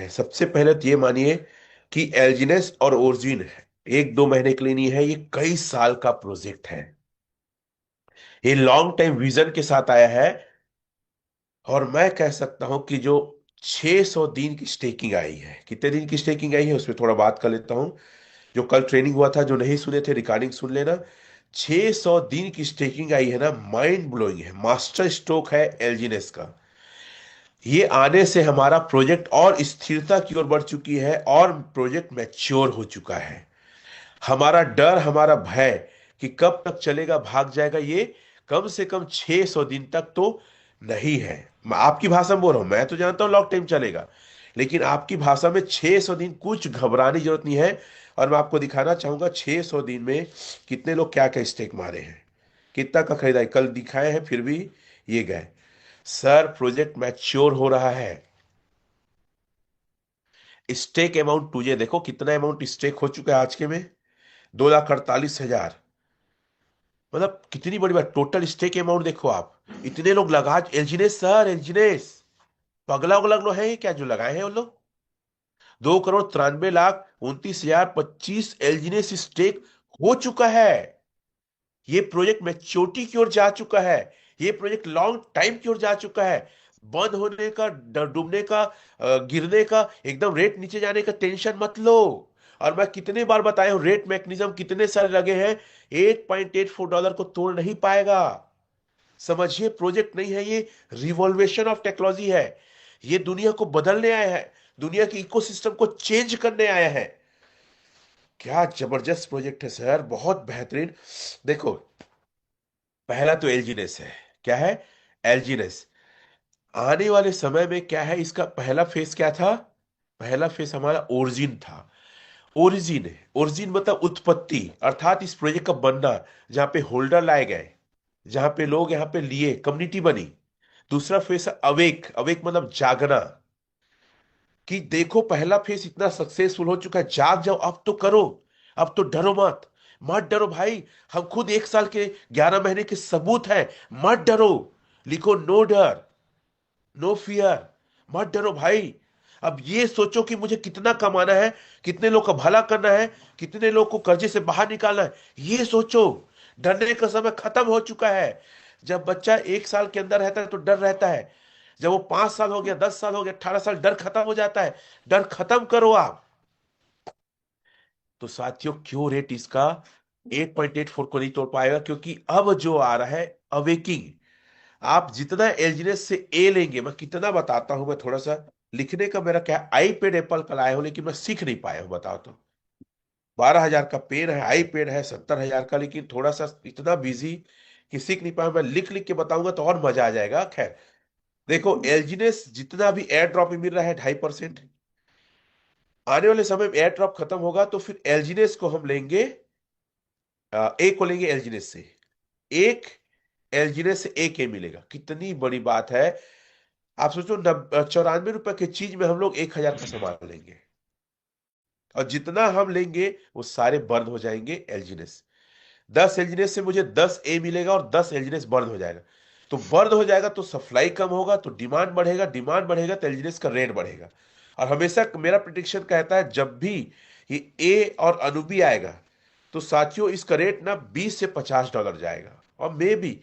है। सबसे पहले तो ये मानिए कि एल्जिनेस और ओरिजिन एक दो महीने के लिए नहीं है, ये कई साल का प्रोजेक्ट है। ये लॉन्ग टाइम विजन के साथ आया है। और मैं कह सकता हूं कि जो 600 दिन की स्टेकिंग आई है, कितने दिन की स्टेकिंग आई है उसमें थोड़ा बात कर लेता हूं। जो कल ट्रेनिंग हुआ था, जो नहीं सुने थे रिकॉर्डिंग सुन लेना। 600 दिन की स्टेकिंग आई है ना, माइंड ब्लोइंग है, मास्टर स्ट्रोक है एलजीनेस का। ये आने से हमारा प्रोजेक्ट और स्थिरता की ओर बढ़ चुकी है और प्रोजेक्ट मैच्योर हो चुका है। हमारा डर, हमारा भय कि कब तक चलेगा, भाग जाएगा, ये कम से कम 600 दिन तक तो नहीं है। मैं आपकी भाषा में बोल रहा हूं, मैं तो जानता हूं लॉन्ग टाइम चलेगा, लेकिन आपकी भाषा में 600 दिन, कुछ घबराने की जरूरत नहीं है। और मैं आपको दिखाना चाहूंगा 600 दिन में कितने लोग क्या क्या स्टेक मारे हैं, कितना का खरीदा है। कल दिखाए हैं फिर भी ये गए। सर प्रोजेक्ट मैच्योर हो रहा है। स्टेक अमाउंट तुझे देखो कितना अमाउंट स्टेक हो चुका है आज के में, 2,48,000। मतलब कितनी बड़ी बात, टोटल स्टेक अमाउंट देखो आप। इतने लोग लगा, एलजीनेस सर, एलजीनेस पगला उगला लोग हैं क्या जो लगाए हैं वो लोग। 2,93,29,025 एलजीनेस स्टेक हो चुका है। ये प्रोजेक्ट मैच्योरिटी की ओर जा चुका है। ये प्रोजेक्ट लॉन्ग टाइम की ओर जा चुका है। बंद होने का, डूबने का, गिरने का, एकदम रेट नीचे जाने का टेंशन मत लो। और मैं कितने बार बताया हूं, रेट मैकेनिज्म कितने सारे लगे हैं, $8.84 को तोड़ नहीं पाएगा। समझिए, प्रोजेक्ट नहीं है ये, रिवॉल्वेशन ऑफ टेक्नोलॉजी है। ये दुनिया को बदलने आया है, दुनिया के इकोसिस्टम को चेंज करने आया है। क्या जबरदस्त प्रोजेक्ट है सर, बहुत बेहतरीन। देखो, पहला तो एलजीनेस है। क्या है? एलजीनेस। आने वाले समय में क्या है, इसका पहला फेस क्या था? पहला फेस हमारा ओरिजिन था। ओरिजिन है, ओरिजिन मतलब उत्पत्ति, अर्थात इस प्रोजेक्ट का बनना, जहां पे होल्डर लाए गए, जहां पे लोग यहाँ पे लिए, कम्युनिटी बनी। दूसरा फेस है अवेक। अवेक मतलब जागना, कि देखो पहला फेस इतना सक्सेसफुल हो चुका है, जाग जाओ, अब तो करो, अब तो डरो मत। मत डरो भाई, हम खुद 1 साल के 11 महीने के सबूत हैं। मत डरो, लिखो नो डर, नो फियर। मत डरो भाई। अब ये सोचो कि मुझे कितना कमाना है, कितने लोग का भला करना है, कितने लोग को कर्जे से बाहर निकालना है, ये सोचो। डरने का समय खत्म हो चुका है। जब बच्चा 1 साल के अंदर रहता है तो डर रहता है। जब वो 5 साल हो गया, 10 साल हो गया, 18 साल, डर खत्म हो जाता है। डर खत्म करो आप। तो साथियों, क्यों रेट इसका 8.84 को नहीं तोड़ पाएगा? क्योंकि अब जो आ रहा है अवेकिंग। आप जितना एलजीनेस से ए लेंगे, मैं कितना बताता हूं, मैं थोड़ा सा लिखने का मेरा क्या, आईपैड एप्पल का लाया हूं लेकिन मैं सीख नहीं पाया हूं, बताओ तो। 12,000 का पेन है, आईपैड है 70,000 का, लेकिन थोड़ा सा इतना बिजी कि सीख नहीं पाया। मैं लिख लिख के बताऊंगा तो और मजा आ जाएगा। खैर, देखो एलजीनेस जितना भी एयर ड्रॉप में मिल रहा है 2.5%, आने वाले समय में एयर ड्रॉप खत्म होगा तो फिर एलजीनेस को हम लेंगे, ए को लेंगे एलजीनेस से। एक एलजीनेस से एक ए मिलेगा, कितनी बड़ी बात है। आप सोचो, 94 रुपए की चीज में हम लोग 1,000 का सामान लेंगे, और जितना हम लेंगे वो सारे बर्न हो जाएंगे एलजीनेस। 10 एलजीनेस से मुझे 10 ए मिलेगा और 10 एलजीनेस बर्न हो जाएगा। तो बर्न हो जाएगा तो सप्लाई कम होगा, तो डिमांड बढ़ेगा, डिमांड बढ़ेगा तो एलजीनेस का रेट बढ़ेगा। और हमेशा मेरा प्रिडिक्शन कहता है, जब भी ये ए और अनुबी आएगा तो साथियों इसका रेट ना $20 से $50 जाएगा। और मे भी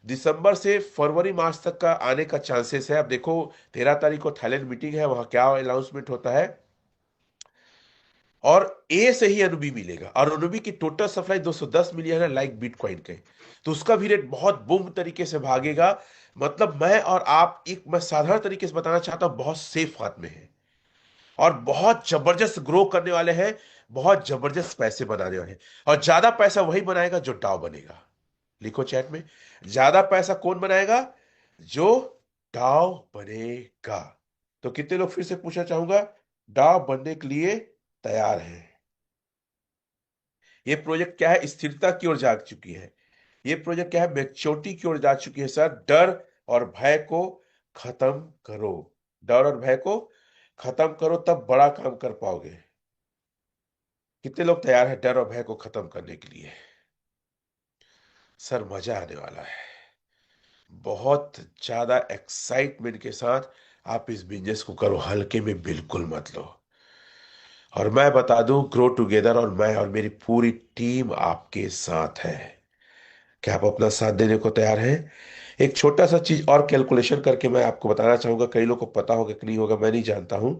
दिसंबर से फरवरी मार्च तक का आने का चांसेस है। अब देखो, 13 तारीख को थाईलैंड मीटिंग है, वहां क्या अनाउंसमेंट होता है। और ए से ही अनुबी मिलेगा, और अनुबी की टोटल सप्लाई 210 मिलियन है, लाइक बिटकॉइन के। तो उसका भी रेट बहुत बूम तरीके से भागेगा। मतलब मैं और आप, एक मैं साधारण तरीके से बताना चाहता हूं, बहुत सेफ हाथ में है। और बहुत जबरदस्त ग्रो करने वाले हैं, बहुत जबरदस्त पैसे बनाने वाले हैं। और ज्यादा पैसा वही बनाएगा जो डाव बनेगा। लिखो चैट में, ज्यादा पैसा कौन बनाएगा? जो डाव बनेगा। तो कितने लोग, फिर से पूछना चाहूंगा, डाव बनने के लिए तैयार हैं? ये प्रोजेक्ट क्या है, स्थिरता की ओर जा चुकी है। ये प्रोजेक्ट क्या है, मैच्योरिटी की ओर जा चुकी है। सर, डर और भय को खत्म करो। डर और भय को खत्म करो, तब बड़ा काम कर पाओगे। कितने लोग तैयार हैं डर और भय को खत्म करने के लिए? सर मजा आने वाला है, बहुत ज्यादा एक्साइटमेंट के साथ आप इस बिजनेस को करो, हल्के में बिल्कुल मत लो। और मैं बता दूं, ग्रो टुगेदर और मैं और मेरी पूरी टीम आपके साथ है। क्या आप अपना साथ देने को तैयार हैं? एक छोटा सा चीज और कैलकुलेशन करके मैं आपको बताना चाहूंगा, कई लोग को पता होगा कि नहीं होगा मैं नहीं जानता हूं।